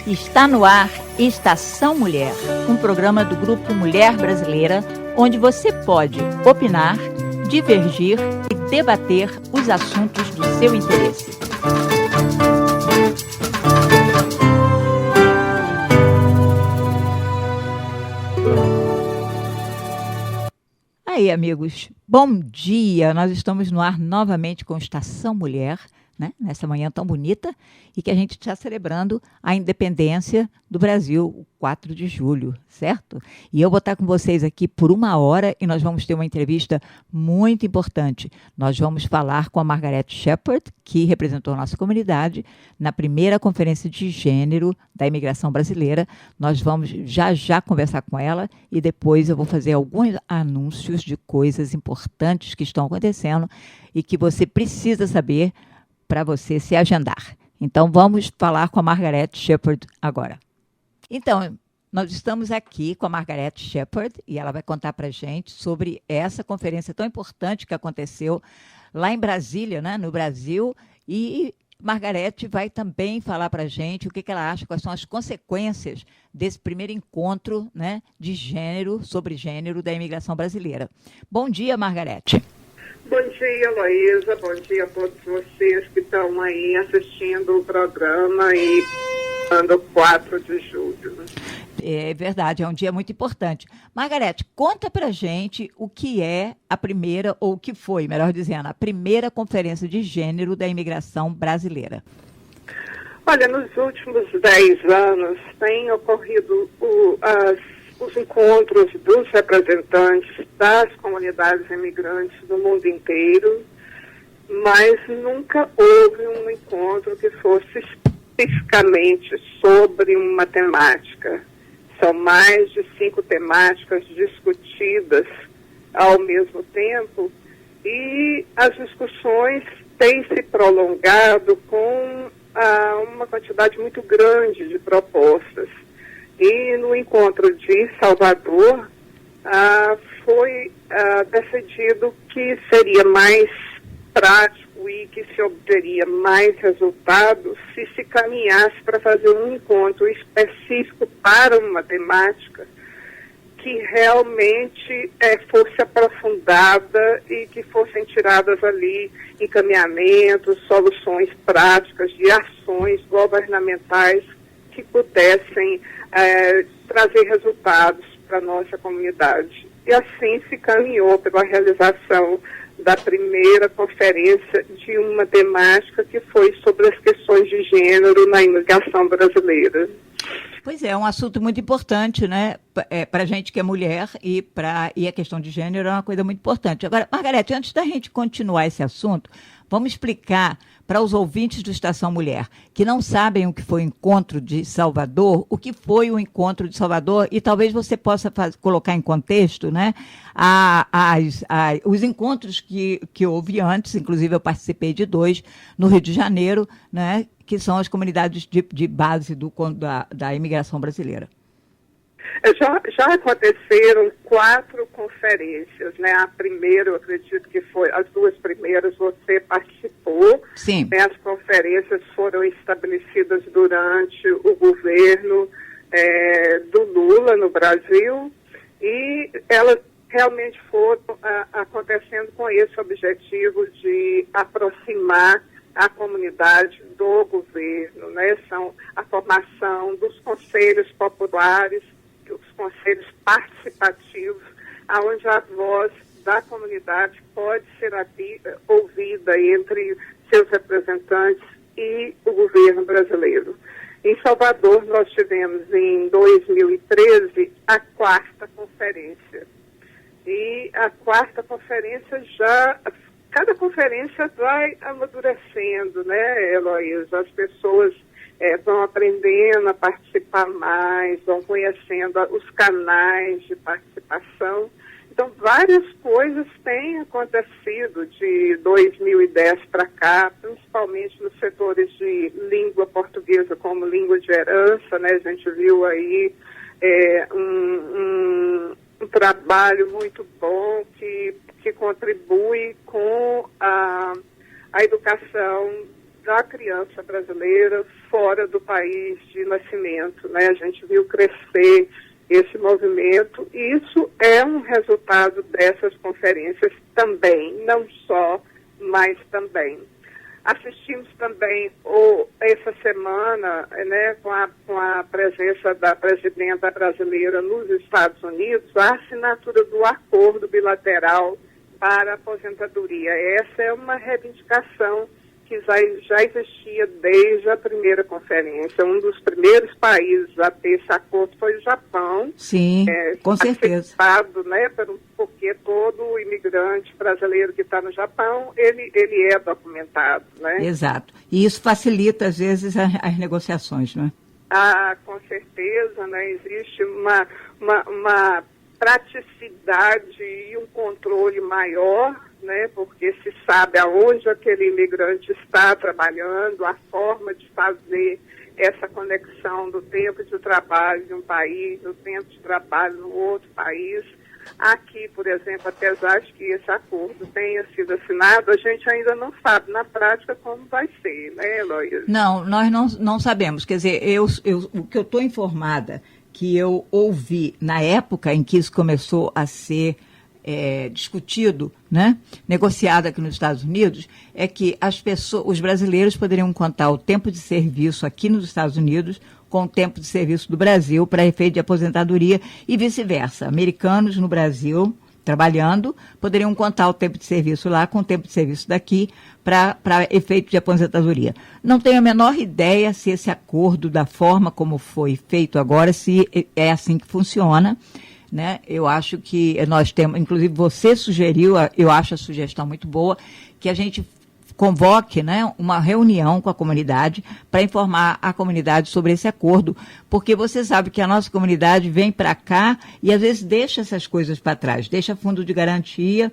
Está no ar Estação Mulher, um programa do Grupo Mulher Brasileira, onde você pode opinar, divergir e debater os assuntos do seu interesse. Aí, amigos, bom dia! Nós estamos no ar novamente com Estação Mulher, né? Nessa manhã tão bonita, e que a gente está celebrando a independência do Brasil, o 4 de julho, certo? E eu vou estar com vocês aqui por 1 hora e nós vamos ter uma entrevista muito importante. Nós vamos falar com a Margaret Shepard, que representou a nossa comunidade na primeira conferência de gênero da imigração brasileira. Nós vamos já conversar com ela e depois eu vou fazer alguns anúncios de coisas importantes que estão acontecendo e que você precisa saber para você se agendar. Então, vamos falar com a Margaret Shepard agora. Então, nós estamos aqui com a Margaret Shepard e ela vai contar para a gente sobre essa conferência tão importante que aconteceu lá em Brasília, né, no Brasil. E Margaret vai também falar para a gente o que ela acha, quais são as consequências desse primeiro encontro, né, de gênero, sobre gênero da imigração brasileira. Bom dia, Margaret. Bom dia, Heloísa. Bom dia a todos vocês que estão aí assistindo o programa e no 4 de julho. É verdade, é um dia muito importante. Margaret, conta pra gente o que é a primeira, ou o que foi, melhor dizendo, a primeira conferência de gênero da imigração brasileira. Olha, nos últimos 10 anos tem ocorrido os encontros dos representantes das comunidades imigrantes do mundo inteiro, mas nunca houve um encontro que fosse especificamente sobre uma temática. São mais de 5 temáticas discutidas ao mesmo tempo e as discussões têm se prolongado com uma quantidade muito grande de propostas. E no encontro de Salvador, foi decidido que seria mais prático e que se obteria mais resultados se caminhasse para fazer um encontro específico para uma temática que realmente fosse aprofundada e que fossem tiradas ali encaminhamentos, soluções práticas de ações governamentais que pudessem trazer resultados para a nossa comunidade. E assim se caminhou pela realização da primeira conferência de uma temática que foi sobre as questões de gênero na imigração brasileira. Pois é um assunto muito importante, né, para a gente que é mulher e a questão de gênero é uma coisa muito importante. Agora, Margaret, antes da gente continuar esse assunto, vamos explicar para os ouvintes do Estação Mulher, que não sabem o que foi o encontro de Salvador, o que foi o encontro de Salvador, e talvez você possa colocar em contexto, né, os encontros que houve antes, inclusive eu participei de 2 no Rio de Janeiro, né, que são as comunidades de base da imigração brasileira. Já aconteceram 4 conferências, né? A primeira, eu acredito que foi, as 2 primeiras você participou. Sim. Né? As conferências foram estabelecidas durante o governo do Lula no Brasil e elas realmente foram acontecendo com esse objetivo de aproximar a comunidade do governo, né? São a formação dos conselhos populares, os conselhos participativos, onde a voz da comunidade pode ser ouvida entre seus representantes e o governo brasileiro. Em Salvador, nós tivemos em 2013 a 4ª conferência. E a 4ª conferência cada conferência vai amadurecendo, né, Heloísa? As pessoas vão aprendendo a participar mais, vão conhecendo os canais de participação. Então, várias coisas têm acontecido de 2010 para cá, principalmente nos setores de língua portuguesa como língua de herança, né? A gente viu aí um trabalho muito bom que contribui com a educação da criança brasileira fora do país de nascimento, né? A gente viu crescer esse movimento e isso é um resultado dessas conferências também, não só, mas também. Assistimos também essa semana, né, com a presença da presidenta brasileira nos Estados Unidos, a assinatura do acordo bilateral para a aposentadoria. Essa é uma reivindicação que já existia desde a primeira conferência. Um dos primeiros países a ter esse acordo foi o Japão. Sim, com certeza. Né, porque todo imigrante brasileiro que está no Japão, ele é documentado. Né? Exato. E isso facilita, às vezes, as negociações, não é? Ah, com certeza, né? Existe uma praticidade e um controle maior, né, porque se sabe aonde aquele imigrante está trabalhando, a forma de fazer essa conexão do tempo de trabalho de um país, do tempo de trabalho no outro país. Aqui, por exemplo, apesar de que esse acordo tenha sido assinado, a gente ainda não sabe na prática como vai ser, né, Heloísa? Não, nós não sabemos. Quer dizer, o que eu estou informada, que eu ouvi na época em que isso começou a ser discutido, né, negociado aqui nos Estados Unidos, é que os brasileiros poderiam contar o tempo de serviço aqui nos Estados Unidos com o tempo de serviço do Brasil para efeito de aposentadoria e vice-versa. Americanos no Brasil, trabalhando, poderiam contar o tempo de serviço lá com o tempo de serviço daqui para efeito de aposentadoria. Não tenho a menor ideia se esse acordo, da forma como foi feito agora, se é assim que funciona, né? Eu acho que nós temos, inclusive você sugeriu, eu acho a sugestão muito boa, que a gente convoque, né, uma reunião com a comunidade para informar a comunidade sobre esse acordo, porque você sabe que a nossa comunidade vem para cá e às vezes deixa essas coisas para trás, deixa fundo de garantia,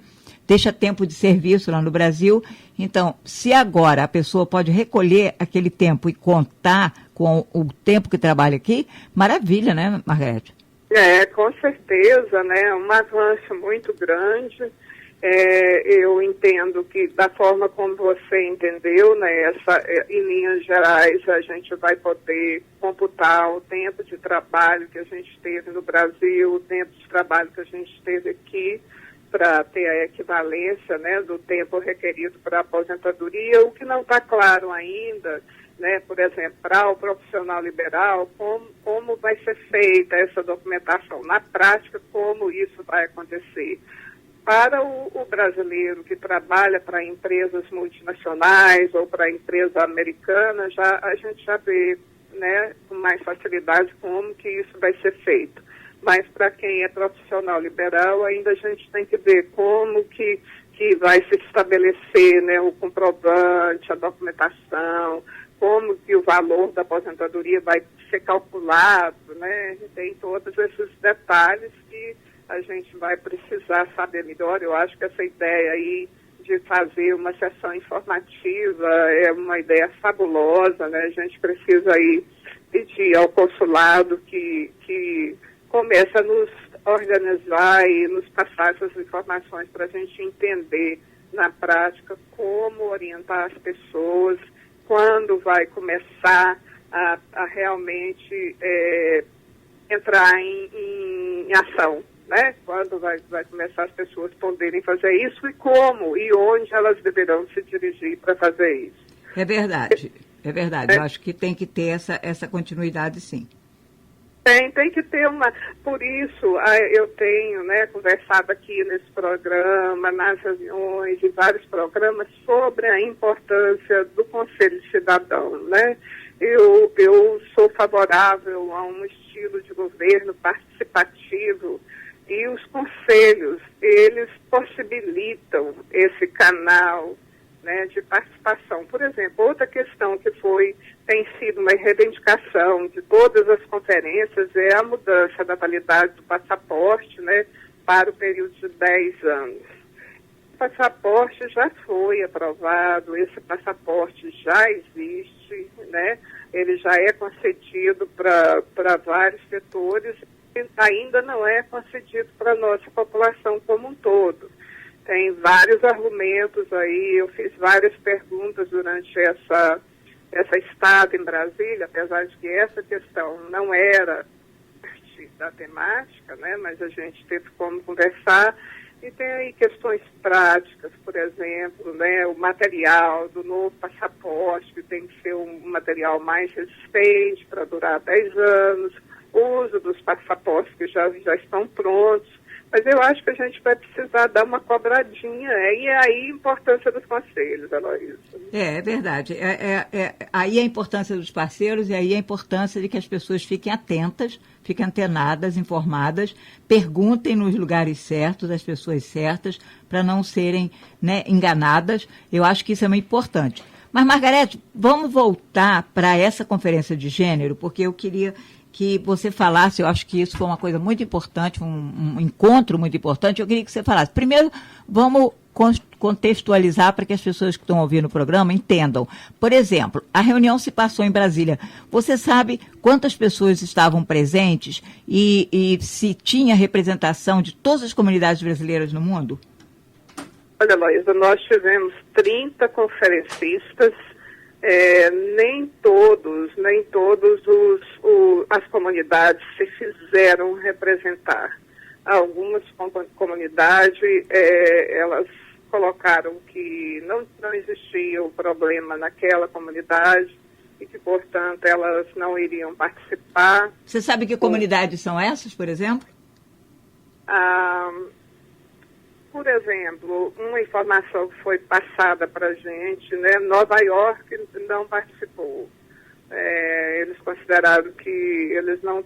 deixa tempo de serviço lá no Brasil. Então, se agora a pessoa pode recolher aquele tempo e contar com o tempo que trabalha aqui, maravilha, né, Margarete? Com certeza, né, um avanço muito grande. Eu entendo que da forma como você entendeu, né, em linhas gerais, a gente vai poder computar o tempo de trabalho que a gente teve no Brasil, o tempo de trabalho que a gente teve aqui, para ter a equivalência, né, do tempo requerido para a aposentadoria. O que não está claro ainda, né, por exemplo, para o profissional liberal, como vai ser feita essa documentação na prática, como isso vai acontecer. Para o brasileiro que trabalha para empresas multinacionais ou para empresa americana, a gente já vê, né, com mais facilidade como que isso vai ser feito. Mas para quem é profissional liberal, ainda a gente tem que ver como que vai se estabelecer, né, o comprovante, a documentação, como que o valor da aposentadoria vai ser calculado, né? Tem todos esses detalhes que a gente vai precisar saber melhor. Eu acho que essa ideia aí de fazer uma sessão informativa é uma ideia fabulosa, né? A gente precisa aí pedir ao consulado que comece a nos organizar e nos passar essas informações para a gente entender na prática como orientar as pessoas, quando vai começar a realmente entrar em ação, né? Quando vai começar as pessoas poderem fazer isso e como e onde elas deverão se dirigir para fazer isso. É verdade. Eu acho que tem que ter essa continuidade, sim. Tem que ter por isso eu tenho, né, conversado aqui nesse programa, nas reuniões, em vários programas, sobre a importância do Conselho Cidadão, né? Eu sou favorável a um estilo de governo participativo e os conselhos, eles possibilitam esse canal, né, de participação. Por exemplo, outra questão que tem sido uma reivindicação de todas as conferências é a mudança da validade do passaporte, né, para o período de 10 anos. O passaporte já foi aprovado, esse passaporte já existe, né, ele já é concedido para vários setores, ainda não é concedido para a nossa população como um todo. tem vários argumentos aí, eu fiz várias perguntas durante essa estada em Brasília, apesar de que essa questão não era parte da temática, né, mas a gente teve como conversar, e tem aí questões práticas, por exemplo, né, o material do novo passaporte, que tem que ser um material mais resistente para durar 10 anos, o uso dos passaportes que já estão prontos, mas eu acho que a gente vai precisar dar uma cobradinha, e aí a importância dos conselhos, Heloísa. É verdade. Aí a importância dos parceiros e aí a importância de que as pessoas fiquem atentas, fiquem antenadas, informadas, perguntem nos lugares certos, às pessoas certas, para não serem, né, enganadas. Eu acho que isso é muito importante. Mas, Margarete, vamos voltar para essa conferência de gênero, porque eu queria que você falasse, eu acho que isso foi uma coisa muito importante, um encontro muito importante, eu queria que você falasse. Primeiro, vamos contextualizar para que as pessoas que estão ouvindo o programa entendam. Por exemplo, a reunião se passou em Brasília. Você sabe quantas pessoas estavam presentes e se tinha representação de todas as comunidades brasileiras no mundo? Olha, Heloísa, nós tivemos 30 conferencistas, nem todas as comunidades se fizeram representar. Algumas comunidades, elas colocaram que não existia o problema naquela comunidade e que, portanto, elas não iriam participar. Você sabe que comunidades são essas, por exemplo? Por exemplo, uma informação que foi passada para a gente, né, Nova York não participou. Eles consideraram que eles não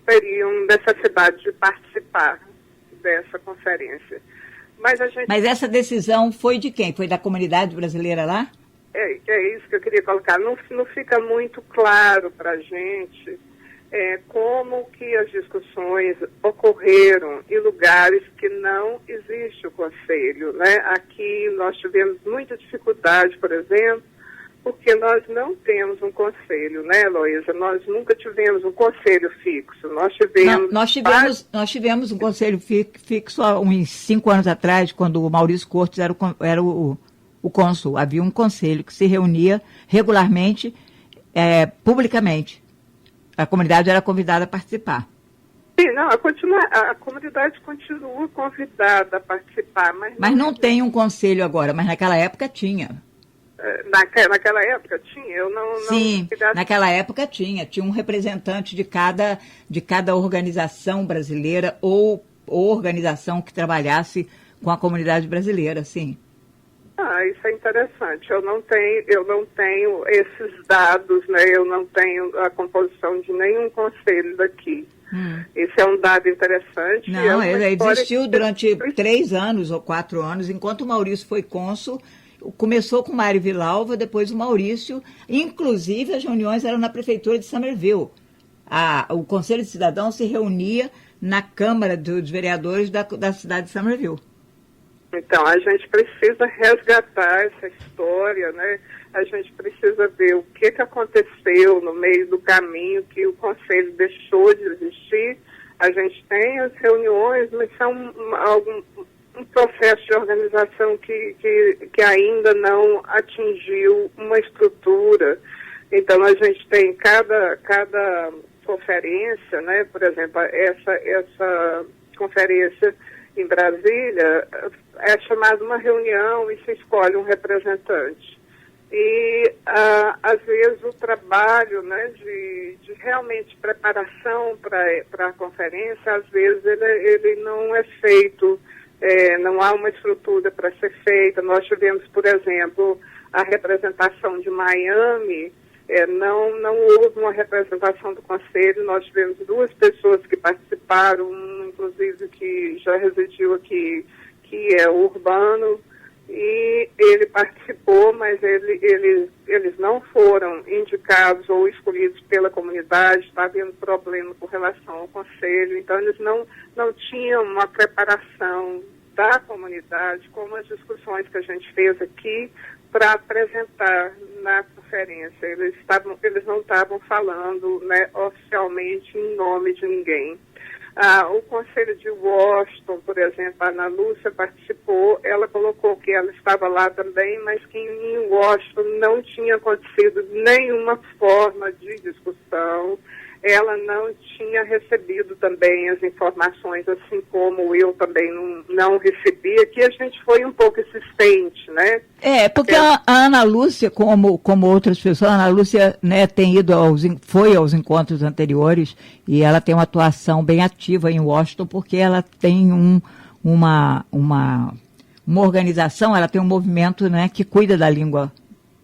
teriam necessidade de participar dessa conferência. Mas essa decisão foi de quem? Foi da comunidade brasileira lá? É isso que eu queria colocar. Não fica muito claro para a gente como que as discussões ocorreram em lugares que não existe o conselho, né? Aqui nós tivemos muita dificuldade, por exemplo, porque nós não temos um conselho, né, Heloísa? Nós nunca tivemos um conselho fixo. Nós tivemos um conselho fixo há uns 5 anos atrás, quando o Maurício Cortes era o cônsul. Havia um conselho que se reunia regularmente, publicamente. A comunidade era convidada a participar. Sim, não, a comunidade continua convidada a participar. Mas não tem um conselho agora, mas naquela época tinha. Naquela época tinha? Sim, naquela época tinha. Tinha um representante de cada organização brasileira ou organização que trabalhasse com a comunidade brasileira, sim. Isso é interessante. Eu não tenho esses dados, né? Eu não tenho a composição de nenhum conselho daqui. Esse é um dado interessante. Não, ele existiu durante 3 anos ou 4 anos, enquanto o Maurício foi cônsul. Começou com Mário Vilalva, depois o Maurício. Inclusive, as reuniões eram na prefeitura de Somerville. O Conselho de Cidadãos se reunia na Câmara dos Vereadores da cidade de Somerville. Então, a gente precisa resgatar essa história, né? A gente precisa ver o que aconteceu no meio do caminho que o Conselho deixou de existir. A gente tem as reuniões, mas são um processo de organização que ainda não atingiu uma estrutura. Então, a gente tem cada conferência, né? Por exemplo, essa conferência em Brasília é chamada uma reunião e se escolhe um representante. E, às vezes, o trabalho, né, de realmente preparação para a conferência, às vezes, ele não é feito, não há uma estrutura para ser feita. Nós tivemos, por exemplo, a representação de Miami, não houve uma representação do Conselho. Nós tivemos 2 pessoas que participaram, um, inclusive, que já residiu aqui, que é urbano, e ele participou, mas eles não foram indicados ou escolhidos pela comunidade. Está havendo problema com relação ao Conselho, então eles não tinham uma preparação da comunidade, como as discussões que a gente fez aqui, para apresentar na conferência. Eles não estavam falando, né, oficialmente em nome de ninguém. O Conselho de Washington, por exemplo, a Ana Lúcia participou, ela colocou que ela estava lá também, mas que em Washington não tinha acontecido nenhuma forma de discussão, ela não tinha recebido também as informações, assim como eu também não recebia, que a gente foi um pouco insistente, né? Porque a Ana Lúcia, como outras pessoas, a Ana Lúcia, né, foi aos encontros anteriores e ela tem uma atuação bem ativa em Washington, porque ela tem uma organização, ela tem um movimento, né, que cuida da língua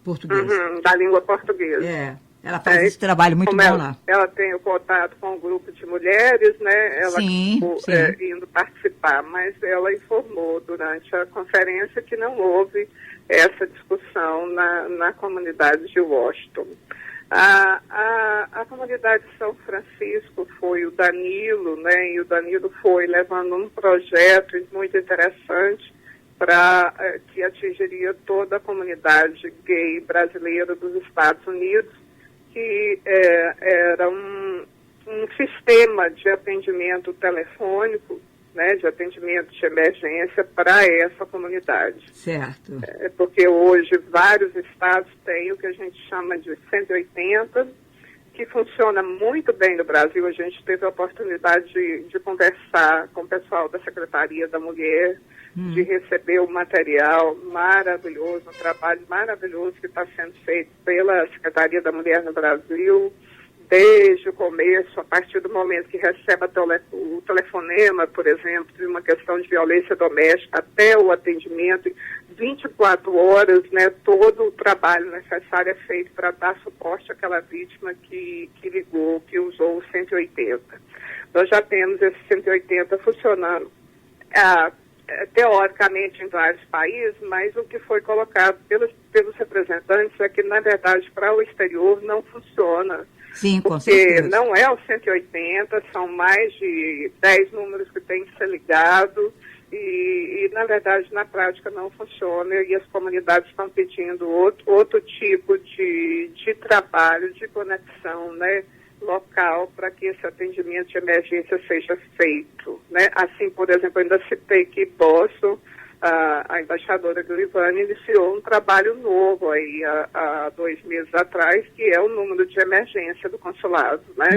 portuguesa. Da língua portuguesa. Ela faz esse trabalho muito bom lá. Ela tem o contato com um grupo de mulheres, né? Ela acabou indo participar, mas ela informou durante a conferência que não houve essa discussão na comunidade de Washington. A comunidade de São Francisco foi o Danilo, né? E o Danilo foi levando um projeto muito interessante que atingiria toda a comunidade gay brasileira dos Estados Unidos, que era um sistema de atendimento telefônico, né, de atendimento de emergência para essa comunidade. Certo. Porque hoje vários estados têm o que a gente chama de 180, que funciona muito bem no Brasil. A gente teve a oportunidade de conversar com o pessoal da Secretaria da Mulher, de receber o material maravilhoso, um trabalho maravilhoso que está sendo feito pela Secretaria da Mulher no Brasil, desde o começo, a partir do momento que recebe o telefonema, por exemplo, de uma questão de violência doméstica, até o atendimento, em 24 horas, né, todo o trabalho necessário é feito para dar suporte àquela vítima que ligou, que usou o 180. Nós já temos esse 180 funcionando teoricamente em vários países, mas o que foi colocado pelos representantes é que, na verdade, para o exterior não funciona. Sim, com certeza. Porque não é o 180, são mais de 10 números que têm que ser ligados e, na verdade, na prática não funciona e as comunidades estão pedindo outro tipo de trabalho, de conexão, né, local para que esse atendimento de emergência seja feito, né? Assim, por exemplo, eu ainda citei que Boston, a embaixadora Glivani iniciou um trabalho novo aí há 2 meses atrás, que é o número de emergência do consulado, né?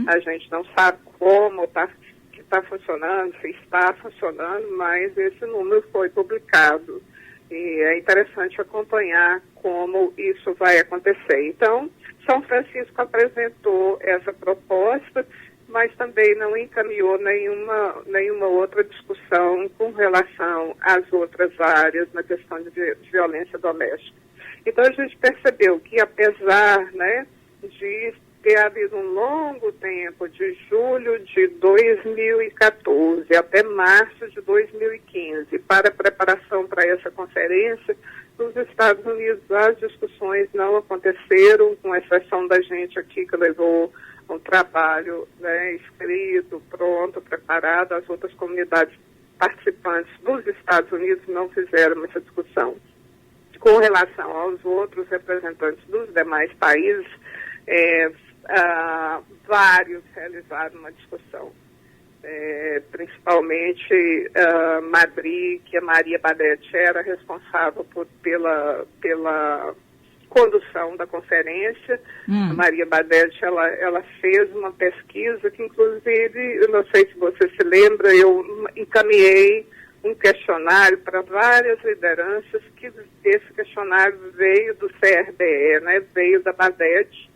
A gente não sabe como está funcionando, se está funcionando, mas esse número foi publicado e é interessante acompanhar como isso vai acontecer. Então, São Francisco apresentou essa proposta, mas também não encaminhou nenhuma outra discussão com relação às outras áreas na questão de violência doméstica. Então, a gente percebeu que, apesar, né, de ter havido um longo tempo, de julho de 2014 até março de 2015, para a preparação para essa conferência, nos Estados Unidos as discussões não aconteceram, com exceção da gente aqui que levou um trabalho, né, escrito, pronto, preparado. As outras comunidades participantes dos Estados Unidos não fizeram essa discussão. Com relação aos outros representantes dos demais países, vários realizaram uma discussão. Principalmente Madrid, que a Maria Badete era responsável pela condução da conferência. A Maria Badete, ela fez uma pesquisa que, inclusive, eu não sei se você se lembra, eu encaminhei um questionário para várias lideranças, que esse questionário veio do CRBE, né, veio da Badete,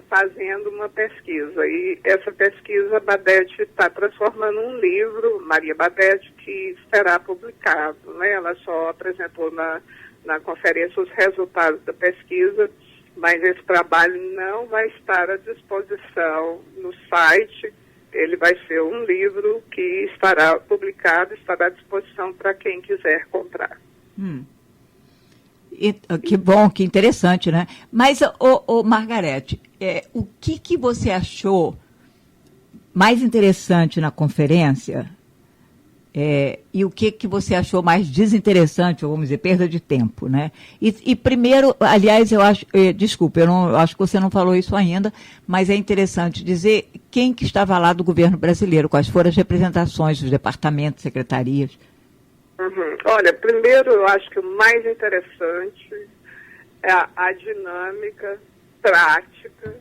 fazendo uma pesquisa. E essa pesquisa, a Badete está transformando um livro, Maria Badete, que será publicado, né? Ela só apresentou na conferência os resultados da pesquisa, mas esse trabalho não vai estar à disposição no site. Ele vai ser um livro que estará publicado, estará à disposição para quem quiser comprar. Que bom, que interessante, né? Mas, Margarete, o que você achou mais interessante na conferência E o que você achou mais desinteressante, ou vamos dizer, perda de tempo, né? E primeiro, aliás, eu acho, desculpe, eu acho que você não falou isso ainda, mas é interessante dizer quem que estava lá do governo brasileiro, quais foram as representações dos departamentos, secretarias. Uhum. Olha, primeiro eu acho que o mais interessante é a dinâmica prática,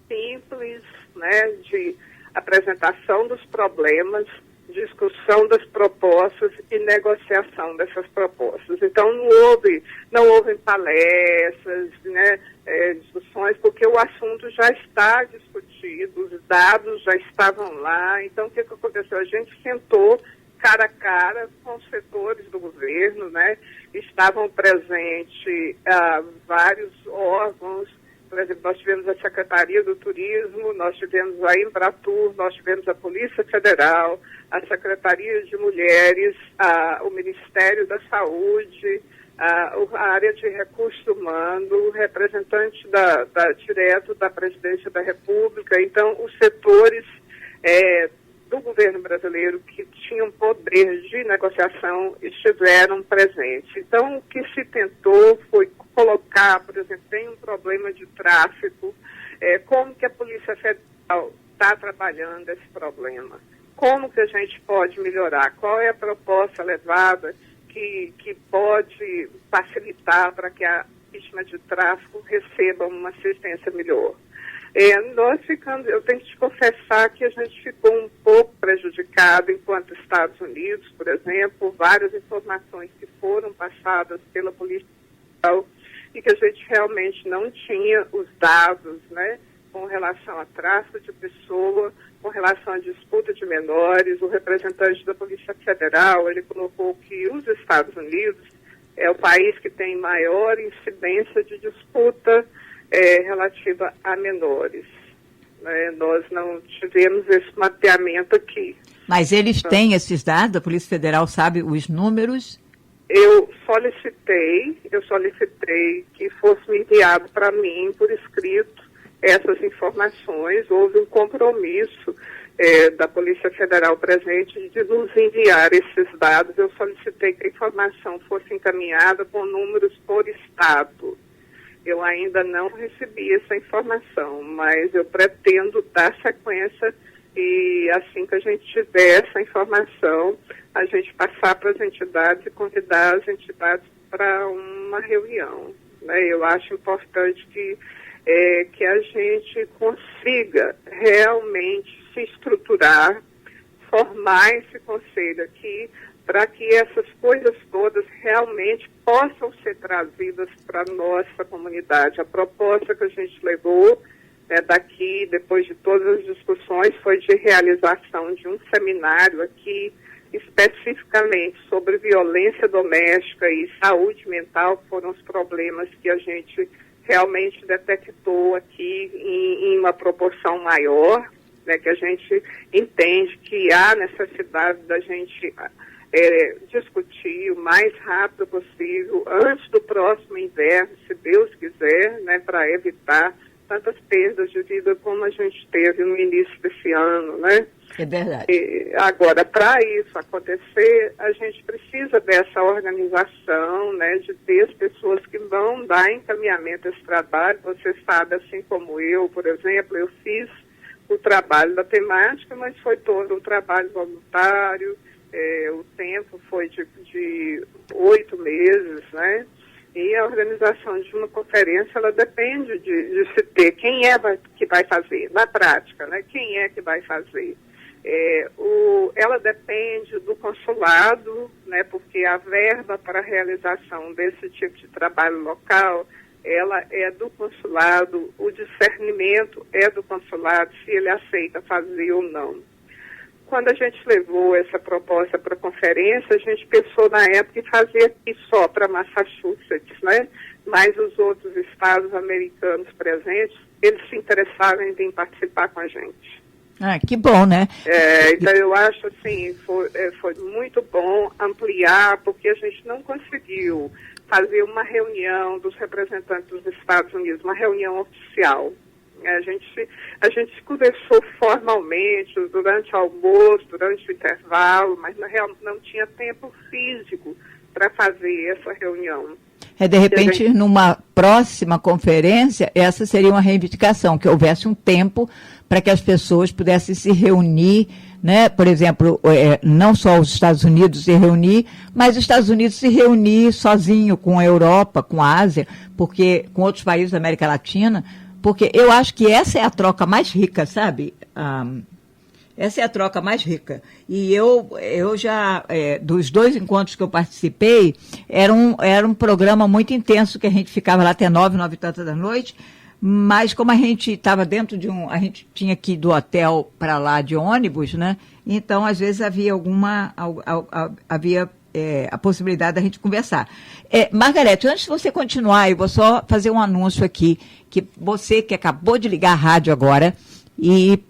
simples, né, de apresentação dos problemas, discussão das propostas e negociação dessas propostas. Então não houve palestras, né, discussões, porque o assunto já está discutido, os dados já estavam lá. Então o que aconteceu? A gente sentou cara a cara com os setores do governo, né? Estavam presentes vários órgãos. Por exemplo, nós tivemos a Secretaria do Turismo, nós tivemos a Embratur, nós tivemos a Polícia Federal, a Secretaria de Mulheres, o Ministério da Saúde, a área de recursos humanos, o representante direto da Presidência da República. Então, os setores do governo brasileiro que tinham poder de negociação estiveram presentes. Então, o que se tentou foi colocar, por exemplo, tem um problema de tráfico, como que a Polícia Federal está trabalhando esse problema, como que a gente pode melhorar, qual é a proposta levada que pode facilitar para que a vítima de tráfico receba uma assistência melhor. Eu tenho que te confessar que a gente ficou um pouco prejudicado enquanto Estados Unidos, por exemplo, várias informações que foram passadas pela Polícia Federal e que a gente realmente não tinha os dados, né, com relação a tráfico de pessoa, com relação à disputa de menores. O representante da Polícia Federal, ele colocou que os Estados Unidos é o país que tem maior incidência de disputa relativa a menores. Nós não tivemos esse mapeamento aqui. Mas eles têm esses dados? A Polícia Federal sabe os números? Eu solicitei que fosse enviado para mim por escrito essas informações. Houve um compromisso da Polícia Federal presente de nos enviar esses dados. Eu solicitei que a informação fosse encaminhada com números por estado. Eu ainda não recebi essa informação, mas eu pretendo dar sequência e assim que a gente tiver essa informação, a gente passar para as entidades e convidar as entidades para uma reunião, né? Eu acho importante que a gente consiga realmente se estruturar, formar esse conselho aqui, para que essas coisas todas realmente possam ser trazidas para a nossa comunidade. A proposta que a gente levou daqui, depois de todas as discussões, foi de realização de um seminário aqui, especificamente sobre violência doméstica e saúde mental, que foram os problemas que a gente realmente detectou aqui em uma proporção maior, né, que a gente entende que há necessidade da gente discutir o mais rápido possível, antes do próximo inverno, se Deus quiser, né, para evitar tantas perdas de vida como a gente teve no início desse ano, né? É verdade. Agora, para isso acontecer, a gente precisa dessa organização, né, de ter as pessoas que vão dar encaminhamento a esse trabalho. Você sabe, assim como eu, por exemplo, eu fiz o trabalho da temática, mas foi todo um trabalho voluntário. O tempo foi de 8 meses, né? E a organização de uma conferência, ela depende de se ter quem que vai fazer, na prática, né? Quem é que vai fazer? Ela depende do consulado, né? Porque a verba para a realização desse tipo de trabalho local, ela é do consulado, o discernimento é do consulado, se ele aceita fazer ou não. Quando a gente levou essa proposta para a conferência, a gente pensou na época em fazer aqui só para Massachusetts, né? Mas os outros estados americanos presentes, eles se interessaram em vir participar com a gente. Ah, que bom, né? Então eu acho assim, foi muito bom ampliar, porque a gente não conseguiu fazer uma reunião dos representantes dos Estados Unidos, uma reunião oficial, A gente conversou formalmente durante o almoço, durante o intervalo, mas na real não tinha tempo físico para fazer essa reunião. De repente, numa próxima conferência, essa seria uma reivindicação, que houvesse um tempo para que as pessoas pudessem se reunir, né? Por exemplo, não só os Estados Unidos se reunir, mas os Estados Unidos se reunir sozinho com a Europa, com a Ásia, porque, com outros países da América Latina, porque eu acho que essa é a troca mais rica, sabe? Essa é a troca mais rica. E eu já, dos 2 encontros que eu participei, era um programa muito intenso, que a gente ficava lá até 9 e tantas da noite, mas como a gente estava dentro de a gente tinha que ir do hotel para lá de ônibus, né? Então, às vezes, havia a possibilidade da gente conversar. Margarete, antes de você continuar, eu vou só fazer um anúncio aqui, que você que acabou de ligar a rádio agora, e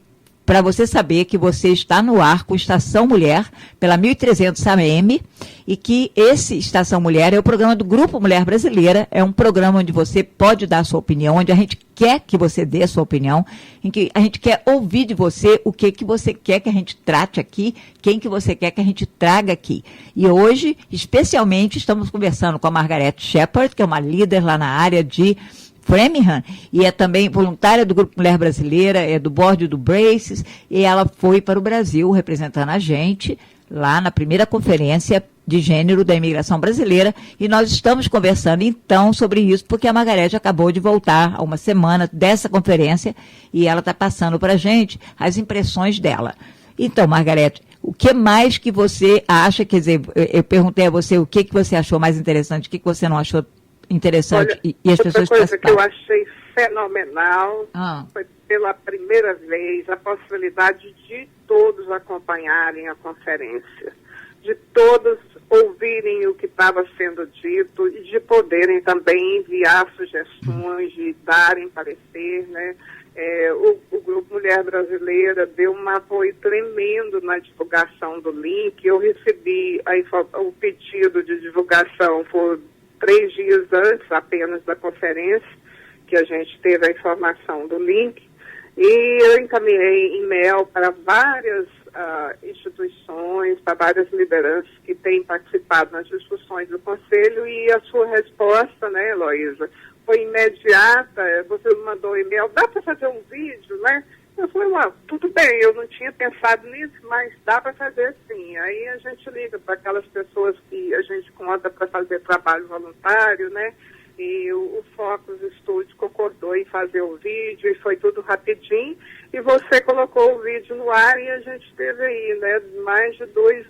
para você saber que você está no ar com Estação Mulher, pela 1300 AM, e que esse Estação Mulher é o programa do Grupo Mulher Brasileira, é um programa onde você pode dar a sua opinião, onde a gente quer que você dê a sua opinião, em que a gente quer ouvir de você o que você quer que a gente trate aqui, quem que você quer que a gente traga aqui. E hoje, especialmente, estamos conversando com a Margarete Shepherd, que é uma líder lá na área de Framingham, e é também voluntária do Grupo Mulher Brasileira, é do board do Braces, e ela foi para o Brasil representando a gente lá na primeira conferência de gênero da imigração brasileira, e nós estamos conversando então sobre isso, porque a Margarete acabou de voltar há uma semana dessa conferência, e ela está passando para a gente as impressões dela. Então, Margarete, o que mais que você acha, quer dizer, eu perguntei a você o que você achou mais interessante, o que você não achou interessante. Olha, e as pessoas outra coisa que eu achei fenomenal foi pela primeira vez a possibilidade de todos acompanharem a conferência, de todos ouvirem o que estava sendo dito e de poderem também enviar sugestões, de darem parecer, né? O Grupo Mulher Brasileira deu um apoio tremendo na divulgação do link. Eu recebi o pedido de divulgação por 3 dias antes apenas da conferência, que a gente teve a informação do link, e eu encaminhei e-mail para várias instituições, para várias lideranças que têm participado nas discussões do Conselho, e a sua resposta, né, Heloísa, foi imediata. Você me mandou um e-mail, dá para fazer um vídeo, né? Eu falei, tudo bem, eu não tinha pensado nisso, mas dá para fazer sim. Aí a gente liga para aquelas pessoas que a gente conta para fazer trabalho voluntário, né? E o Focus Studios concordou em fazer o vídeo, e foi tudo rapidinho. E você colocou o vídeo no ar, e a gente teve aí, né, mais de 2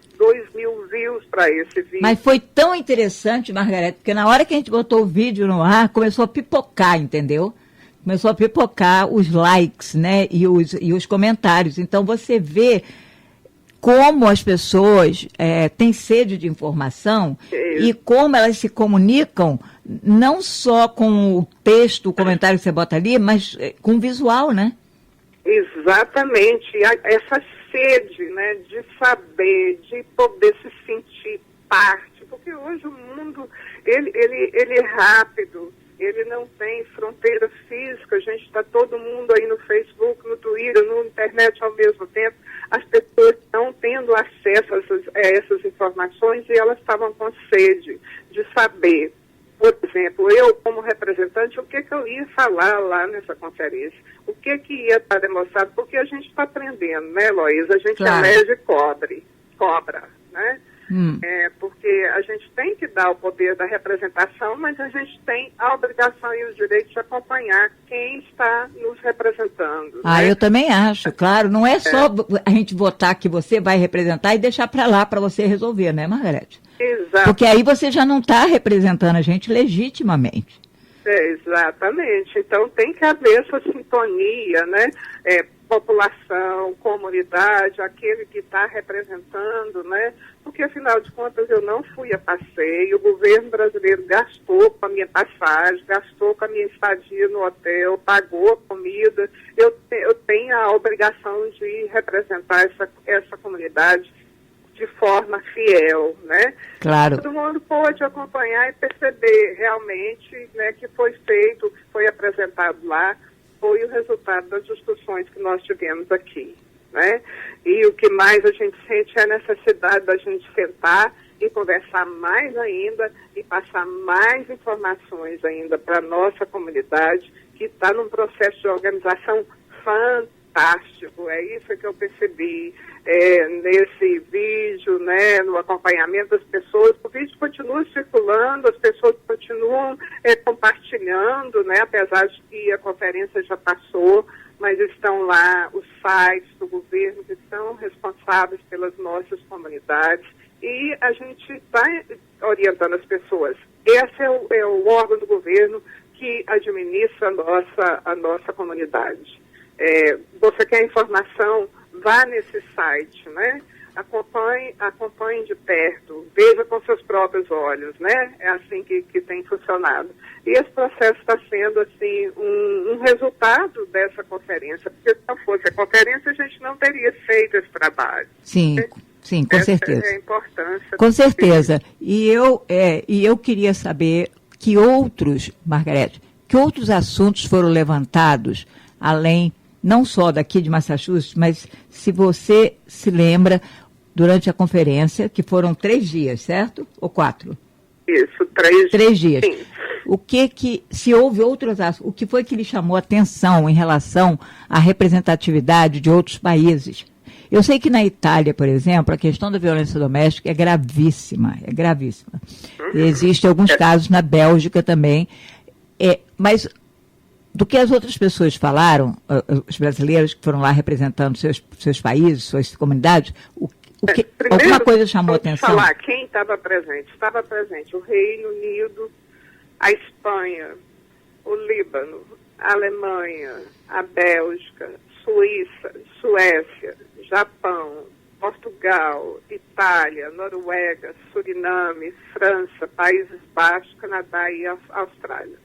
mil views para esse vídeo. Mas foi tão interessante, Margarete, porque na hora que a gente botou o vídeo no ar, começou a pipocar, entendeu? Começou a pipocar os likes, né, e os comentários. Então, você vê como as pessoas têm sede de informação e como elas se comunicam, não só com o texto, o comentário que você bota ali, mas com o visual, né? Exatamente. Essa sede, né, de saber, de poder se sentir parte, porque hoje o mundo, ele é rápido. Ele não tem fronteira física, a gente está todo mundo aí no Facebook, no Twitter, na internet ao mesmo tempo. As pessoas estão tendo acesso a essas informações, e elas estavam com sede de saber. Por exemplo, eu como representante, o que eu ia falar lá nessa conferência? O que ia estar demonstrado? Porque a gente está aprendendo, né, Heloísa? A gente elege cobra, né? Porque a gente tem que dar o poder da representação, mas a gente tem a obrigação e o direito de acompanhar quem está nos representando. Né? Eu também acho, claro. Não é só a gente votar que você vai representar e deixar para lá para você resolver, né, Margarete? Exato. Porque aí você já não está representando a gente legitimamente. Exatamente. Então tem que haver essa sintonia, né? População, comunidade, aquele que está representando, né? Porque, afinal de contas, eu não fui a passeio, o governo brasileiro gastou com a minha passagem, gastou com a minha estadia no hotel, pagou a comida. Eu tenho a obrigação de representar essa comunidade de forma fiel, né? Claro. Todo mundo pôde acompanhar e perceber realmente, né, que foi feito, que foi apresentado lá. foi o resultado das discussões que nós tivemos aqui, né? E o que mais a gente sente é a necessidade da gente sentar e conversar mais ainda e passar mais informações ainda para a nossa comunidade, que está num processo de organização fantástico. É isso que eu percebi nesse vídeo, né, no acompanhamento das pessoas. O vídeo continua circulando, as pessoas continuam compartilhando, né, apesar de que a conferência já passou, mas estão lá os sites do governo que são responsáveis pelas nossas comunidades. E a gente está orientando as pessoas. Esse é o órgão do governo que administra a nossa comunidade. Você quer informação? Vá nesse site, né? Acompanhe de perto, veja com seus próprios olhos, né? É assim que tem funcionado. E esse processo está sendo, assim, um resultado dessa conferência, porque se não fosse a conferência, a gente não teria feito esse trabalho. Sim. Sim, com certeza. É a importância. Com certeza. E eu queria saber Margarete, que outros assuntos foram levantados, além, não só daqui de Massachusetts, mas se você se lembra, durante a conferência, que foram 3 dias, certo? Ou 4? Isso, 3 dias. Sim. Se houve outros assuntos, o que foi que lhe chamou a atenção em relação à representatividade de outros países? Eu sei que na Itália, por exemplo, a questão da violência doméstica é gravíssima, Existem alguns casos na Bélgica também, mas do que as outras pessoas falaram, os brasileiros que foram lá representando seus países, suas comunidades, Primeiro, alguma coisa chamou a atenção? Falar quem estava presente. Estava presente o Reino Unido, a Espanha, o Líbano, a Alemanha, a Bélgica, Suíça, Suécia, Japão, Portugal, Itália, Noruega, Suriname, França, Países Baixos, Canadá e Austrália.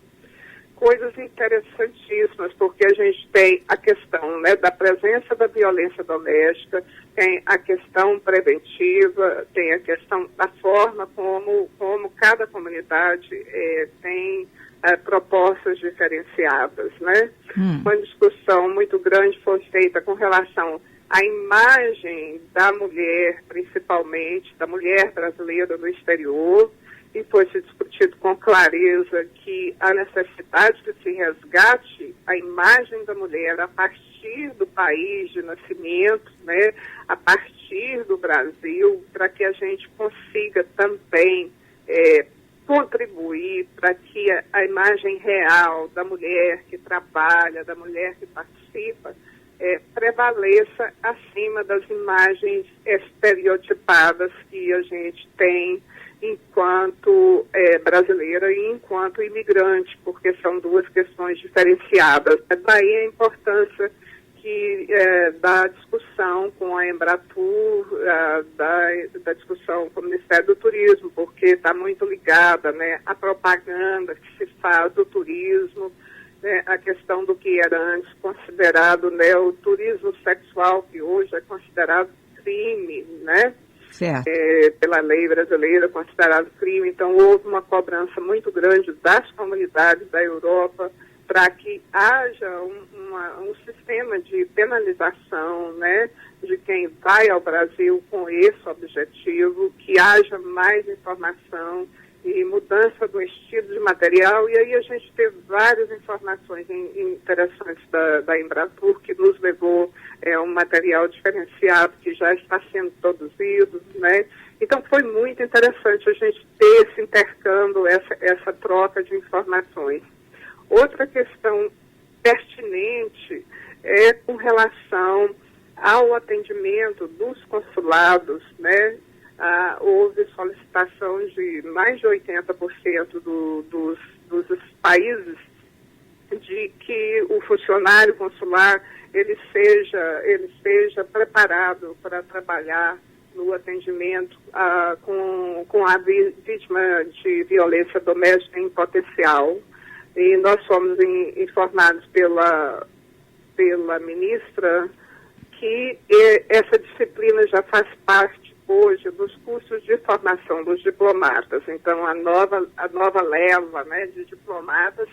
Coisas interessantíssimas, porque a gente tem a questão, né, da presença da violência doméstica, tem a questão preventiva, tem a questão da forma como cada comunidade tem propostas diferenciadas, né? Uma discussão muito grande foi feita com relação à imagem da mulher, principalmente, da mulher brasileira no exterior, e foi se discutido com clareza que a necessidade que se resgate a imagem da mulher a partir do país de nascimento, né, a partir do Brasil, para que a gente consiga também contribuir para que a imagem real da mulher que trabalha, da mulher que participa, prevaleça acima das imagens estereotipadas que a gente tem enquanto brasileira e enquanto imigrante, porque são duas questões diferenciadas. Daí a importância da discussão com a Embratur, da discussão com o Ministério do Turismo, porque está muito ligada, né, à propaganda que se faz do turismo, né, a questão do que era antes considerado, né, o turismo sexual, que hoje é considerado crime, né? Pela lei brasileira, considerado crime. Então, houve uma cobrança muito grande das comunidades da Europa para que haja um sistema de penalização, né, de quem vai ao Brasil com esse objetivo, que haja mais informação e mudança do estilo de material. E aí a gente teve várias informações interessantes da Embratur, que nos levou um material diferenciado que já está sendo produzido, né? Então foi muito interessante a gente ter esse intercâmbio, essa troca de informações. Outra questão pertinente é com relação ao atendimento dos consulados, né? Houve solicitação de mais de 80% dos países de que o funcionário consular ele seja preparado para trabalhar no atendimento com a vítima de violência doméstica em potencial. E nós fomos informados pela ministra que essa disciplina já faz parte hoje dos cursos de formação dos diplomatas. Então, a nova leva, né, de diplomatas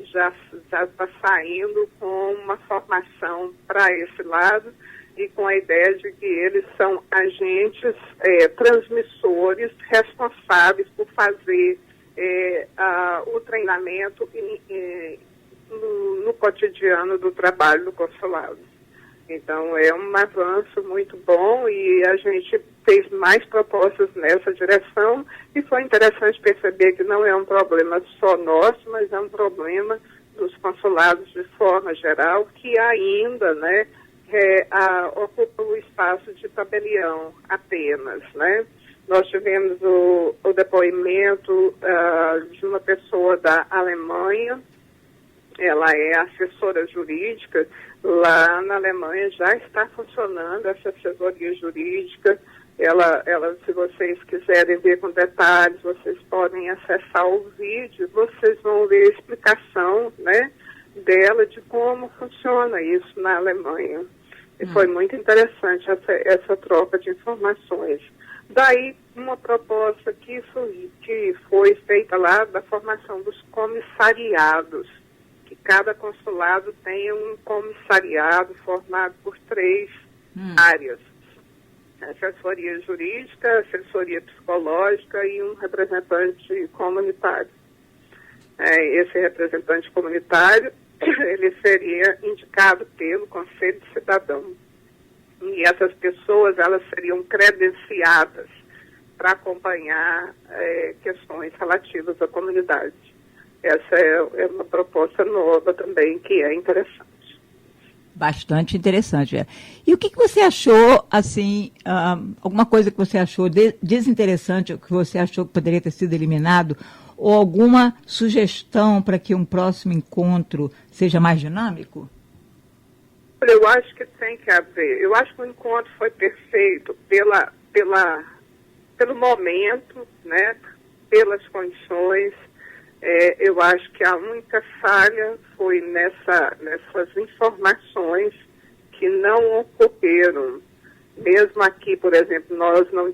já está saindo com uma formação para esse lado e com a ideia de que eles são agentes transmissores responsáveis por fazer o treinamento no cotidiano do trabalho do consulado. Então, é um avanço muito bom e a gente fez mais propostas nessa direção e foi interessante perceber que não é um problema só nosso, mas é um problema dos consulados de forma geral, que ainda, né, ocupa o espaço de tabelião apenas, né? Nós tivemos o depoimento de uma pessoa da Alemanha. Ela é assessora jurídica. Lá na Alemanha já está funcionando essa assessoria jurídica. Ela, se vocês quiserem ver com detalhes, vocês podem acessar o vídeo, vocês vão ver a explicação, né, dela de como funciona isso na Alemanha. E foi muito interessante essa troca de informações. Daí, uma proposta que foi feita lá da formação dos comissariados, que cada consulado tenha um comissariado formado por 3 áreas: assessoria jurídica, assessoria psicológica e um representante comunitário. Esse representante comunitário, ele seria indicado pelo Conselho de Cidadão. E essas pessoas, elas seriam credenciadas para acompanhar questões relativas à comunidade. Essa é uma proposta nova também, que é interessante. Bastante interessante. E o que você achou, assim, alguma coisa que você achou desinteressante, ou que você achou que poderia ter sido eliminado, ou alguma sugestão para que um próximo encontro seja mais dinâmico? Eu acho que tem que haver. Eu acho que o encontro foi perfeito pelo momento, né, pelas condições. Eu acho que a única falha foi nessas informações que não ocorreram. Mesmo aqui, por exemplo, nós não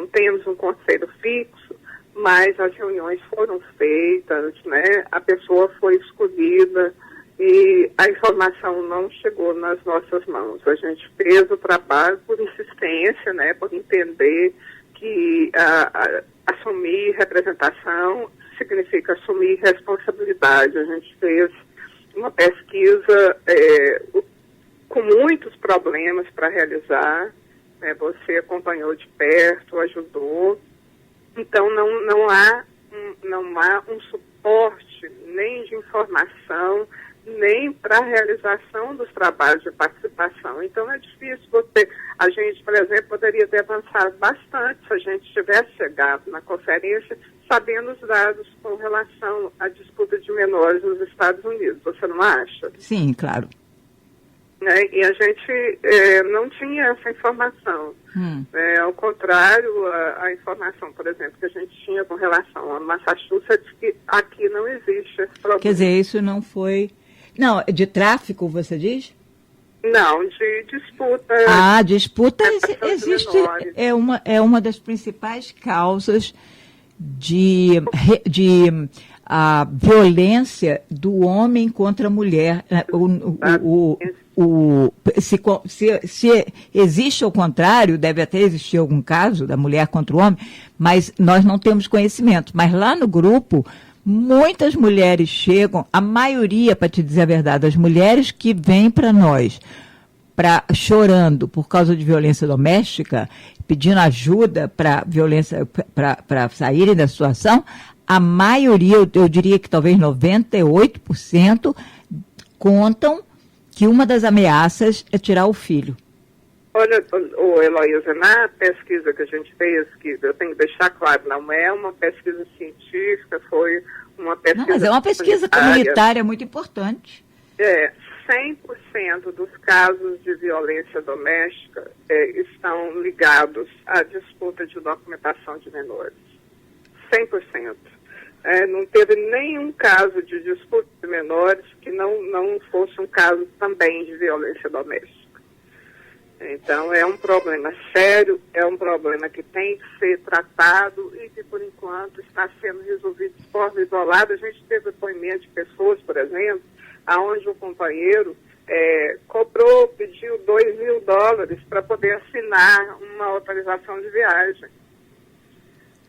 temos um conselho fixo, mas as reuniões foram feitas, né? A pessoa foi escolhida e a informação não chegou nas nossas mãos. A gente fez o trabalho por insistência, né? Por entender que assumir representação significa assumir responsabilidade. A gente fez uma pesquisa com muitos problemas para realizar, né? Você acompanhou de perto, ajudou. Então, não há um suporte nem de informação, nem para a realização dos trabalhos de participação. Então, é difícil a gente, por exemplo, poderia ter avançado bastante se a gente tivesse chegado na conferência sabendo os dados com relação à disputa de menores nos Estados Unidos. Você não acha? Sim, claro. E a gente não tinha essa informação. Ao contrário, a informação, por exemplo, que a gente tinha com relação a Massachusetts, que aqui não existe esse problema. Quer dizer, isso não foi... Não, de tráfico, você diz? Não, de disputa. Disputa existe. É uma das principais causas de violência do homem contra a mulher. Se existe ao contrário, deve até existir algum caso da mulher contra o homem, mas nós não temos conhecimento. Mas lá no grupo, muitas mulheres chegam, a maioria, para te dizer a verdade, as mulheres que vêm para nós chorando por causa de violência doméstica, pedindo ajuda para violência, para saírem da situação, a maioria, eu diria que talvez 98%, contam que uma das ameaças é tirar o filho. Olha, Heloísa, na pesquisa que a gente fez, que eu tenho que deixar claro, não é uma pesquisa científica, foi uma pesquisa... Não, mas é uma pesquisa comunitária muito importante. 100% dos casos de violência doméstica estão ligados à disputa de documentação de menores. 100%. Não teve nenhum caso de disputa de menores que não fosse um caso também de violência doméstica. Então, é um problema sério, é um problema que tem que ser tratado e que, por enquanto, está sendo resolvido de forma isolada. A gente teve depoimento de pessoas, por exemplo, onde o companheiro pediu $2.000 para poder assinar uma autorização de viagem.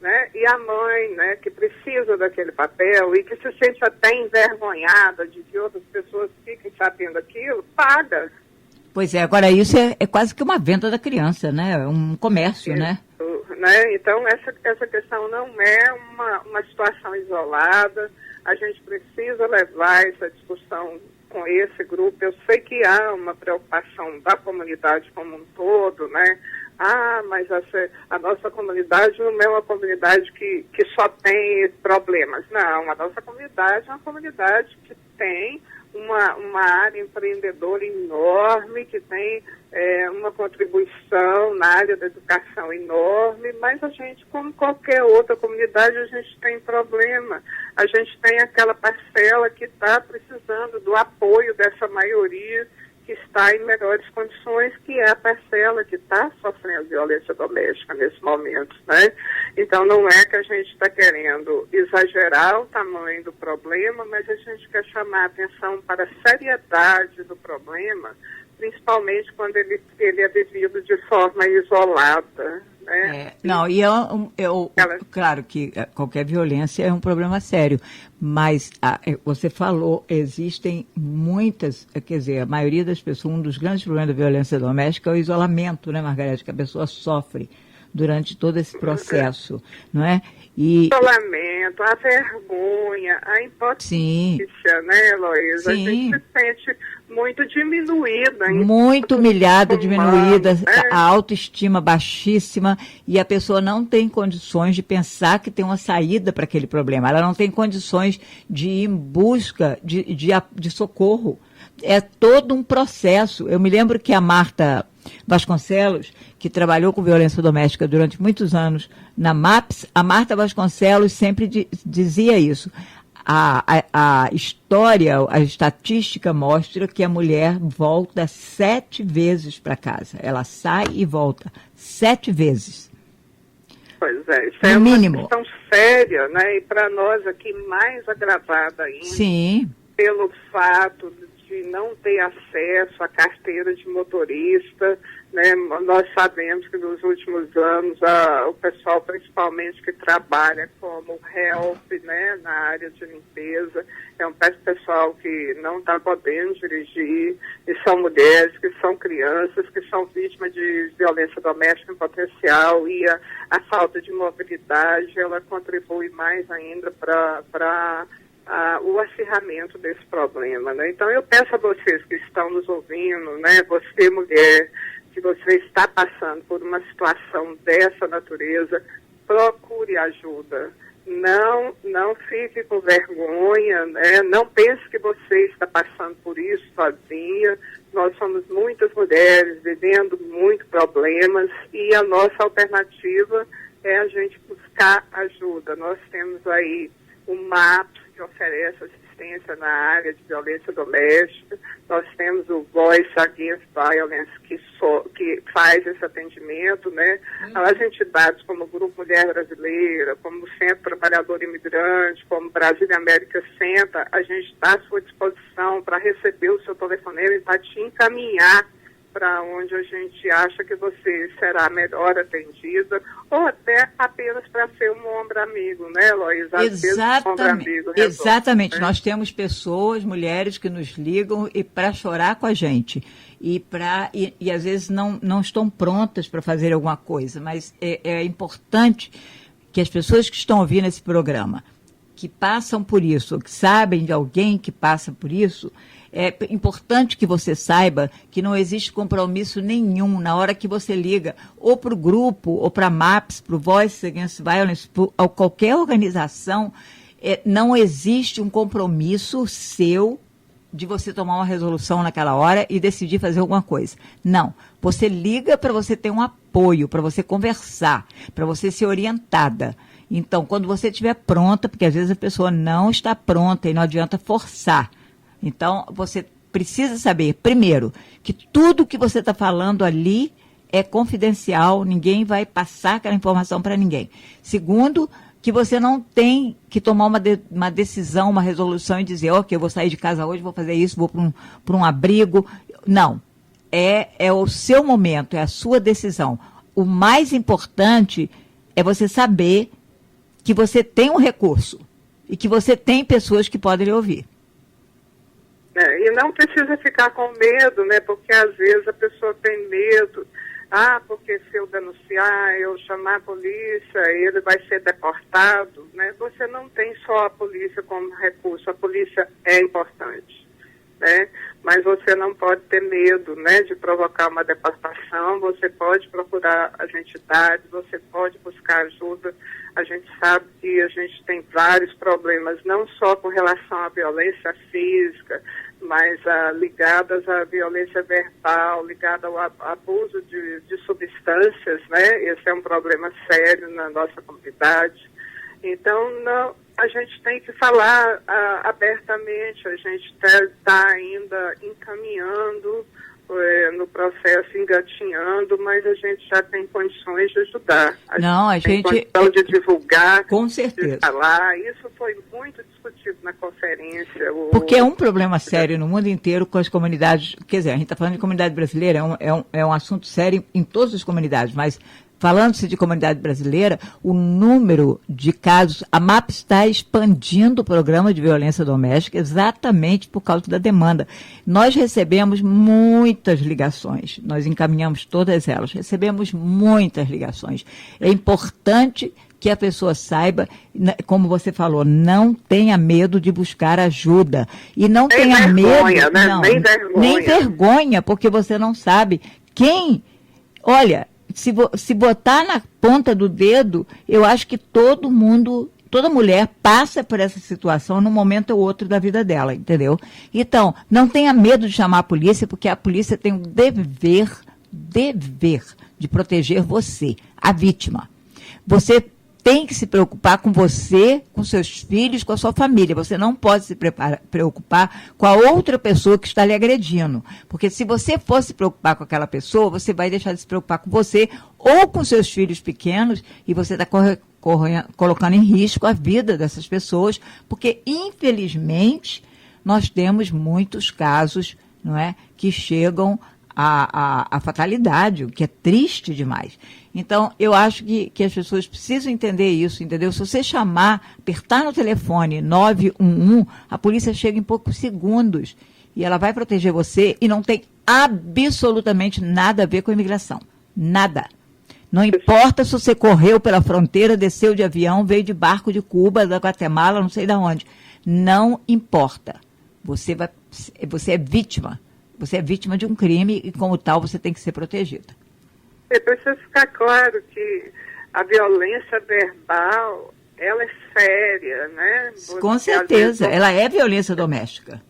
Né? E a mãe, né, que precisa daquele papel e que se sente até envergonhada de que outras pessoas fiquem sabendo aquilo, paga. Pois é, agora isso é quase que uma venda da criança, né? Um comércio, Isso, né? Né? Então, essa questão não é uma situação isolada. A gente precisa levar essa discussão com esse grupo. Eu sei que há uma preocupação da comunidade como um todo, né? Mas a nossa comunidade não é uma comunidade que só tem problemas. Não, a nossa comunidade é uma comunidade que tem uma área empreendedora enorme, que tem uma contribuição na área da educação enorme, mas a gente, como qualquer outra comunidade, a gente tem problema. A gente tem aquela parcela que está precisando do apoio dessa maioria que está em melhores condições, que é a parcela que está sofrendo violência doméstica nesse momento, né? Então, não é que a gente está querendo exagerar o tamanho do problema, mas a gente quer chamar a atenção para a seriedade do problema, principalmente quando ele é vivido de forma isolada, né? Claro que qualquer violência é um problema sério, mas você falou, existem muitas, quer dizer, a maioria das pessoas, um dos grandes problemas da violência doméstica é o isolamento, né, Margarete, que a pessoa sofre durante todo esse processo, não é? Isolamento, a vergonha, a impotência, né, Heloísa? Sim. A gente se sente muito diminuída. Muito humilhada, diminuída, né? A autoestima baixíssima, e a pessoa não tem condições de pensar que tem uma saída para aquele problema. Ela não tem condições de ir em busca de socorro. É todo um processo. Eu me lembro que a Marta Vasconcelos, que trabalhou com violência doméstica durante muitos anos na MAPS, a Marta Vasconcelos sempre dizia isso. A história, a estatística mostra que a mulher volta 7 vezes para casa. Ela sai e volta 7 vezes. Pois é, isso no é mínimo. Uma questão séria, né? E para nós aqui mais agravada ainda. Sim. Pelo fato de não ter acesso à carteira de motorista, né? Nós sabemos que nos últimos anos o pessoal, principalmente que trabalha como help, né, na área de limpeza, é um pessoal que não está podendo dirigir, e são mulheres, que são crianças, que são vítimas de violência doméstica em potencial, e a falta de mobilidade, ela contribui mais ainda para o acirramento desse problema, né? Então, eu peço a vocês que estão nos ouvindo, né, você, mulher, que você está passando por uma situação dessa natureza, procure ajuda. Não fique com vergonha, né? Não pense que você está passando por isso sozinha. Nós somos muitas mulheres vivendo muitos problemas e a nossa alternativa é a gente buscar ajuda. Nós temos aí o MAPS, que oferece assistência na área de violência doméstica. Nós temos o Voice Against Violence, que faz esse atendimento, né? As entidades como o Grupo Mulher Brasileira, como o Centro Trabalhador Imigrante, como Brasília América Senta, a gente está à sua disposição para receber o seu telefonema e para te encaminhar para onde a gente acha que você será melhor atendida, ou até apenas para ser um ombro amigo, né, Heloísa? Exatamente. Né? Nós temos pessoas, mulheres, que nos ligam e para chorar com a gente. E às vezes não estão prontas para fazer alguma coisa, mas é importante que as pessoas que estão ouvindo esse programa, que passam por isso, ou que sabem de alguém que passa por isso, é importante que você saiba que não existe compromisso nenhum na hora que você liga ou para o grupo, ou para a MAPS, para o Voice Against Violence, ou qualquer organização, não existe um compromisso seu de você tomar uma resolução naquela hora e decidir fazer alguma coisa. Não. Você liga para você ter um apoio, para você conversar, para você ser orientada. Então, quando você estiver pronta, porque às vezes a pessoa não está pronta e não adianta forçar. Então, você precisa saber, primeiro, que tudo que você está falando ali é confidencial, ninguém vai passar aquela informação para ninguém. Segundo, que você não tem que tomar uma decisão, uma resolução e dizer, ok, eu vou sair de casa hoje, vou fazer isso, vou para um abrigo. Não. É o seu momento, é a sua decisão. O mais importante é você saber que você tem um recurso e que você tem pessoas que podem lhe ouvir. E não precisa ficar com medo, né? Porque às vezes a pessoa tem medo. Porque se eu denunciar, eu chamar a polícia, ele vai ser deportado, né? Você não tem só a polícia como recurso, a polícia é importante, né? Mas você não pode ter medo, né, de provocar uma deportação, você pode procurar as entidades, você pode buscar ajuda. A gente sabe que a gente tem vários problemas, não só com relação à violência física, mas ligadas à violência verbal, ligada ao abuso de substâncias, né? Esse é um problema sério na nossa comunidade. Então, a gente tem que falar abertamente, a gente está ainda encaminhando no processo, engatinhando, mas a gente já tem condições de ajudar. A gente tem condição de divulgar, com certeza, de falar. Isso foi muito discutido na conferência. Porque é um problema sério no mundo inteiro com as comunidades. Quer dizer, a gente está falando de comunidade brasileira, é um assunto sério em todas as comunidades, mas falando-se de comunidade brasileira, o número de casos, a MAP está expandindo o programa de violência doméstica exatamente por causa da demanda. Nós recebemos muitas ligações, nós encaminhamos todas elas, recebemos muitas ligações. É importante que a pessoa saiba, como você falou, não tenha medo de buscar ajuda. E não nem tenha vergonha, medo, né? não, Nem vergonha, porque você não sabe quem. Olha, se botar na ponta do dedo, eu acho que todo mundo, toda mulher passa por essa situação num momento ou outro da vida dela, entendeu? Então, não tenha medo de chamar a polícia, porque a polícia tem o dever de proteger você, a vítima. Você tem que se preocupar com você, com seus filhos, com a sua família. Você não pode se preocupar com a outra pessoa que está lhe agredindo. Porque se você for se preocupar com aquela pessoa, você vai deixar de se preocupar com você ou com seus filhos pequenos e você está colocando em risco a vida dessas pessoas, porque, infelizmente, nós temos muitos casos, não é, que chegam à fatalidade, o que é triste demais. Então, eu acho que as pessoas precisam entender isso, entendeu? Se você apertar no telefone 911, a polícia chega em poucos segundos e ela vai proteger você e não tem absolutamente nada a ver com a imigração. Nada. Não importa se você correu pela fronteira, desceu de avião, veio de barco de Cuba, da Guatemala, não sei de onde. Não importa. Você é vítima. Você é vítima de um crime e, como tal, você tem que ser protegida. Precisa ficar claro que a violência verbal, ela é séria, né? Com certeza, ela é violência doméstica.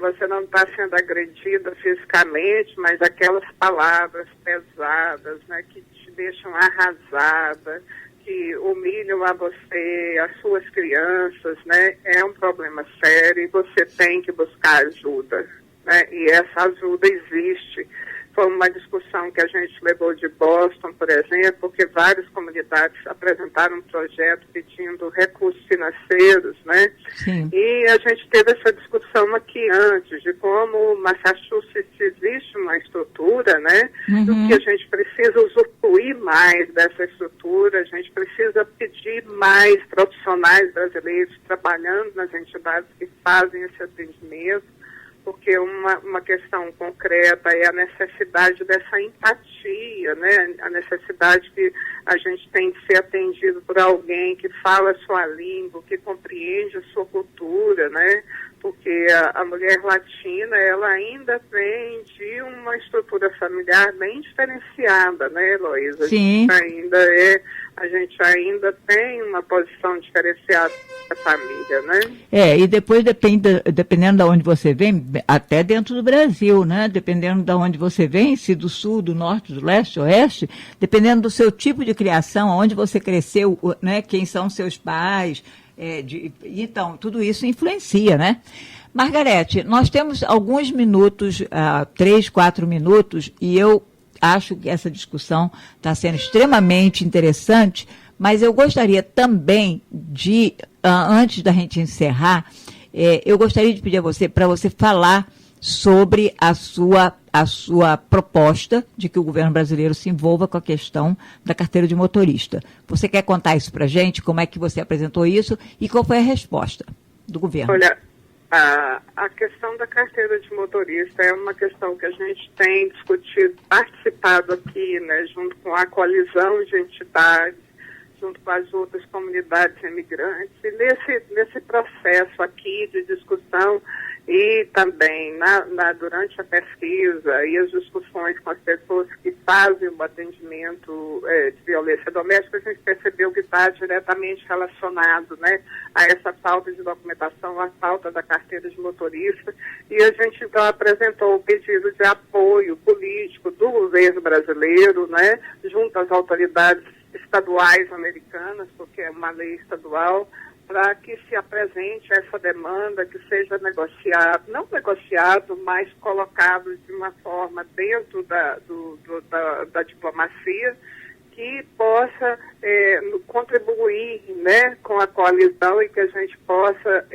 Você não está sendo agredida fisicamente, mas aquelas palavras pesadas, né, que te deixam arrasada, que humilham a você, as suas crianças, né? É um problema sério e você tem que buscar ajuda, né? E essa ajuda existe. Foi uma discussão que a gente levou de Boston, por exemplo, porque várias comunidades apresentaram um projeto pedindo recursos financeiros, né? Sim. E a gente teve essa discussão aqui antes, de como Massachusetts existe uma estrutura, né? Do que a gente precisa usufruir mais dessa estrutura, a gente precisa pedir mais profissionais brasileiros trabalhando nas entidades que fazem esse atendimento, porque uma questão concreta é a necessidade dessa empatia, né? A necessidade que a gente tem de ser atendido por alguém que fala a sua língua, que compreende a sua cultura, né? Porque a mulher latina, ela ainda vem de uma estrutura familiar bem diferenciada, né, Heloísa? Sim. A gente ainda tem uma posição diferenciada da família, né? E depois dependendo de onde você vem, até dentro do Brasil, né? Dependendo de onde você vem, se do sul, do norte, do leste, oeste, dependendo do seu tipo de criação, onde você cresceu, né? Quem são seus pais, então, tudo isso influencia, né? Margarete, nós temos alguns minutos, 3, 4 minutos, e eu acho que essa discussão está sendo extremamente interessante, mas eu gostaria também de, antes da gente encerrar, eu gostaria de pedir a você, para você falar sobre a sua proposta de que o governo brasileiro se envolva com a questão da carteira de motorista. Você quer contar isso para a gente? Como é que você apresentou isso e qual foi a resposta do governo? Olha, a questão da carteira de motorista é uma questão que a gente tem discutido, participado aqui, né, junto com a coalizão de entidades, junto com as outras comunidades imigrantes, e nesse processo aqui de discussão e também durante a pesquisa e as discussões com as pessoas que fazem o atendimento de violência doméstica, a gente percebeu que está diretamente relacionado, né, a essa falta de documentação, a falta da carteira de motorista, e a gente então apresentou o pedido de apoio político do governo brasileiro, né, junto às autoridades estaduais americanas, porque é uma lei estadual, para que se apresente essa demanda, que seja negociado, não negociado, mas colocado de uma forma dentro da diplomacia, que possa contribuir, né, com a coalizão e que a gente possa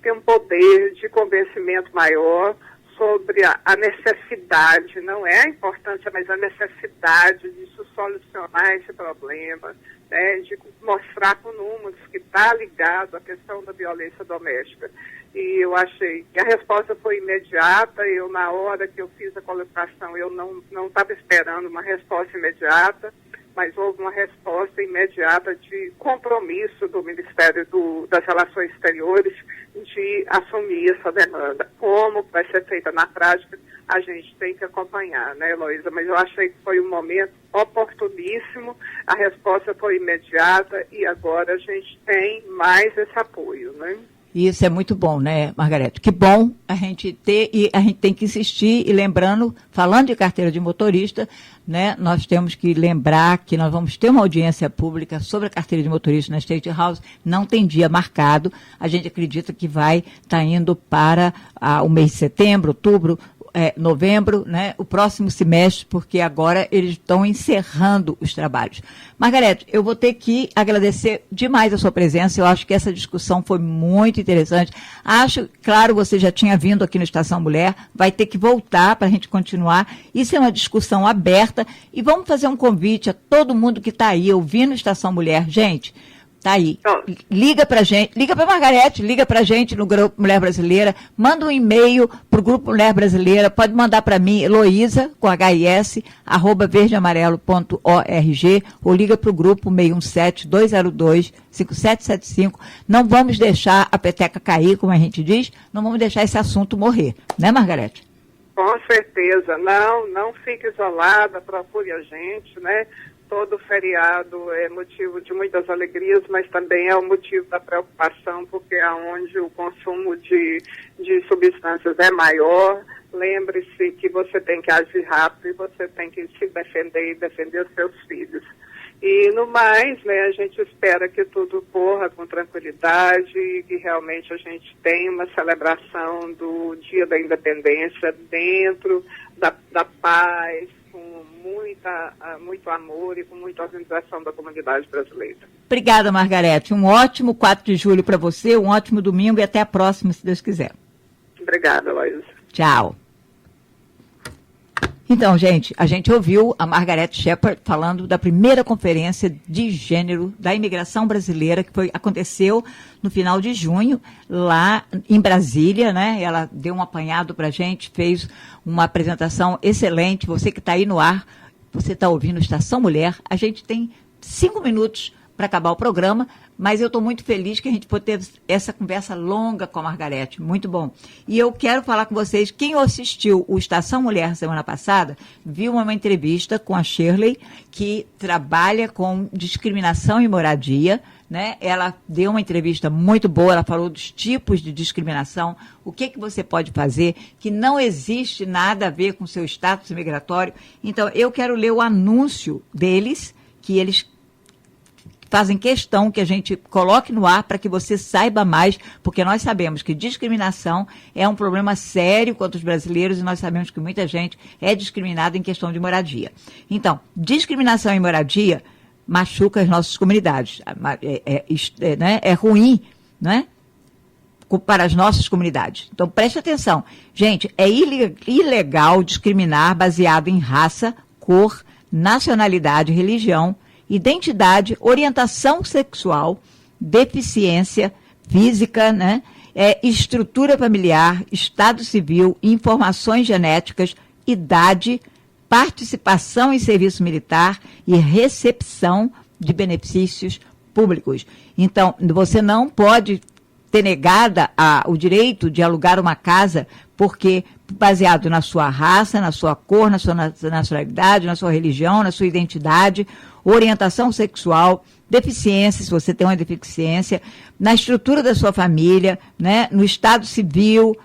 ter um poder de convencimento maior sobre a necessidade, não é a importância, mas a necessidade de solucionar esse problema, né, de mostrar com números que está ligado à questão da violência doméstica. E eu achei que a resposta foi imediata. Eu, na hora que eu fiz a colocação, eu não estava esperando uma resposta imediata, mas houve uma resposta imediata de compromisso do Ministério das Relações Exteriores de assumir essa demanda. Como vai ser feita na prática, a gente tem que acompanhar, né, Heloísa? Mas eu achei que foi um momento oportuníssimo, a resposta foi imediata e agora a gente tem mais esse apoio, né? Isso é muito bom, né, Margarete? Que bom a gente ter, e a gente tem que insistir, e lembrando, falando de carteira de motorista, né, nós temos que lembrar que nós vamos ter uma audiência pública sobre a carteira de motorista na State House, não tem dia marcado, a gente acredita que vai estar indo para o mês de setembro, outubro, novembro, né, o próximo semestre, porque agora eles estão encerrando os trabalhos. Margarete, eu vou ter que agradecer demais a sua presença, eu acho que essa discussão foi muito interessante. Acho, claro, você já tinha vindo aqui no Estação Mulher, vai ter que voltar para a gente continuar. Isso é uma discussão aberta e vamos fazer um convite a todo mundo que está aí ouvindo Estação Mulher. Gente, tá aí. Liga pra gente, liga pra Margarete, liga pra gente no Grupo Mulher Brasileira, manda um e-mail pro Grupo Mulher Brasileira, pode mandar para mim, Heloísa, com HIS, @verdeamarelo.org, ou liga pro grupo 617-202-5775. Não vamos deixar a peteca cair, como a gente diz, não vamos deixar esse assunto morrer. Né, Margarete? Com certeza. Não fique isolada, procure a gente, né? Todo feriado é motivo de muitas alegrias, mas também é o motivo da preocupação, porque é onde o consumo de substâncias é maior. Lembre-se que você tem que agir rápido e você tem que se defender e defender os seus filhos. E, no mais, né, a gente espera que tudo corra com tranquilidade e que realmente a gente tenha uma celebração do Dia da Independência dentro da paz, com muito amor e com muita organização da comunidade brasileira. Obrigada, Margarete. Um ótimo 4 de julho para você, um ótimo domingo e até a próxima, se Deus quiser. Obrigada, Heloísa. Tchau. Então, gente, a gente ouviu a Margarete Shepherd falando da primeira conferência de gênero da imigração brasileira, que aconteceu no final de junho, lá em Brasília, né? Ela deu um apanhado para a gente, fez uma apresentação excelente. Você que está aí no ar, você está ouvindo Estação Mulher, a gente tem 5 minutos para acabar o programa, mas eu estou muito feliz que a gente pôde ter essa conversa longa com a Margarete, muito bom. E eu quero falar com vocês, quem assistiu o Estação Mulher semana passada, viu uma entrevista com a Shirley, que trabalha com discriminação e moradia, né? Ela deu uma entrevista muito boa, ela falou dos tipos de discriminação, o que você pode fazer, que não existe nada a ver com o seu status migratório. Então, eu quero ler o anúncio deles, que eles fazem questão que a gente coloque no ar para que você saiba mais, porque nós sabemos que discriminação é um problema sério contra os brasileiros e nós sabemos que muita gente é discriminada em questão de moradia. Então, discriminação em moradia machuca as nossas comunidades. É ruim, né? Para as nossas comunidades. Então, preste atenção. Gente, é ilegal discriminar baseado em raça, cor, nacionalidade, religião, identidade, orientação sexual, deficiência física, né? Estrutura familiar, estado civil, informações genéticas, idade, participação em serviço militar e recepção de benefícios públicos. Então, você não pode ter negada o direito de alugar uma casa porque baseado na sua raça, na sua cor, na sua nacionalidade, na sua religião, na sua identidade, orientação sexual, deficiência, se você tem uma deficiência, na estrutura da sua família, né, no estado civil,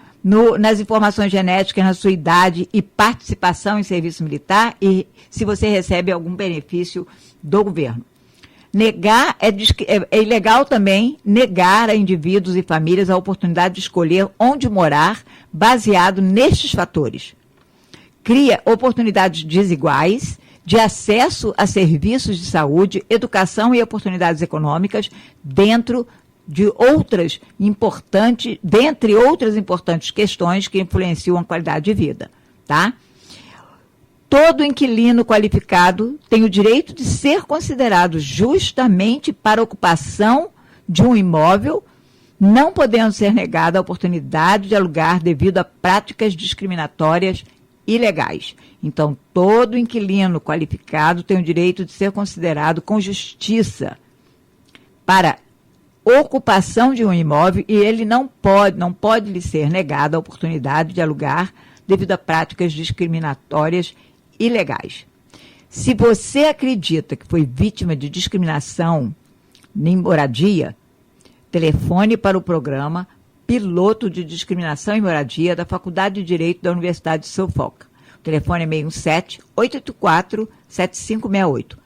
nas informações genéticas, na sua idade e participação em serviço militar e se você recebe algum benefício do governo. Negar é ilegal também negar a indivíduos e famílias a oportunidade de escolher onde morar baseado nestes fatores. Cria oportunidades desiguais de acesso a serviços de saúde, educação e oportunidades econômicas dentre outras importantes questões que influenciam a qualidade de vida, tá? Todo inquilino qualificado tem o direito de ser considerado justamente para ocupação de um imóvel, não podendo ser negada a oportunidade de alugar devido a práticas discriminatórias ilegais. Então, todo inquilino qualificado tem o direito de ser considerado com justiça para ocupação de um imóvel e ele não pode lhe ser negada a oportunidade de alugar devido a práticas discriminatórias ilegais. Se você acredita que foi vítima de discriminação em moradia, telefone para o programa Piloto de Discriminação em Moradia da Faculdade de Direito da Universidade de Suffolk. O telefone é 617-884-7568.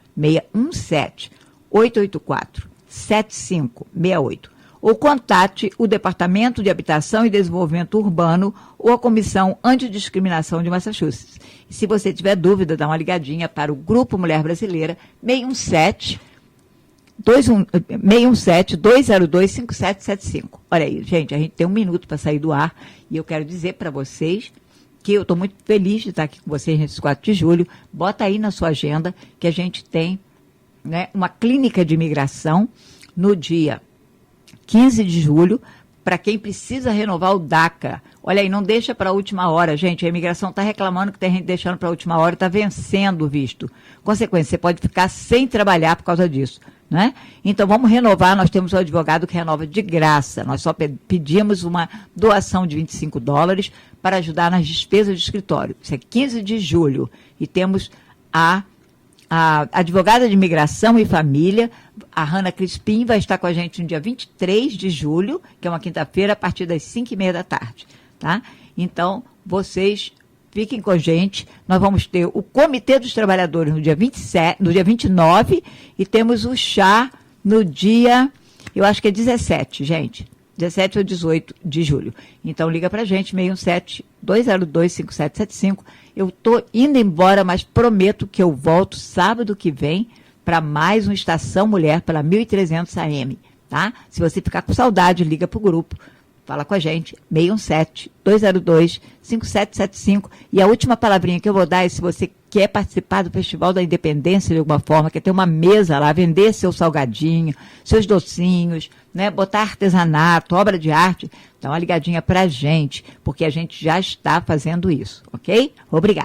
617-884-7568. Ou contate o Departamento de Habitação e Desenvolvimento Urbano ou a Comissão Antidiscriminação de Massachusetts. E se você tiver dúvida, dá uma ligadinha para o Grupo Mulher Brasileira, 617-202-5775. Olha aí, gente, a gente tem 1 minuto para sair do ar e eu quero dizer para vocês que eu estou muito feliz de estar aqui com vocês nesse 4 de julho. Bota aí na sua agenda que a gente tem, né, uma clínica de imigração no dia 15 de julho, para quem precisa renovar o DACA. Olha aí, não deixa para a última hora, gente. A imigração está reclamando que tem gente deixando para a última hora e está vencendo o visto. Consequência, você pode ficar sem trabalhar por causa disso, né? Então, vamos renovar. Nós temos um advogado que renova de graça. Nós só pedimos uma doação de $25 para ajudar nas despesas de escritório. Isso é 15 de julho. E temos a advogada de imigração e família, a Hanna Crispim, vai estar com a gente no dia 23 de julho, que é uma quinta-feira, a partir das 5h30 da tarde, tá? Então, vocês fiquem com a gente. Nós vamos ter o Comitê dos Trabalhadores no dia 29 e temos o chá no dia, eu acho que é 17, gente. 17 ou 18 de julho. Então, liga para a gente, 617-202-5775. Eu estou indo embora, mas prometo que eu volto sábado que vem para mais uma Estação Mulher pela 1300 AM, tá? Se você ficar com saudade, liga para o grupo, fala com a gente, 617-202-5775. E a última palavrinha que eu vou dar é se você quer participar do Festival da Independência de alguma forma, quer ter uma mesa lá, vender seu salgadinho, seus docinhos, né, botar artesanato, obra de arte, dá uma ligadinha para a gente, porque a gente já está fazendo isso, ok? Obrigada.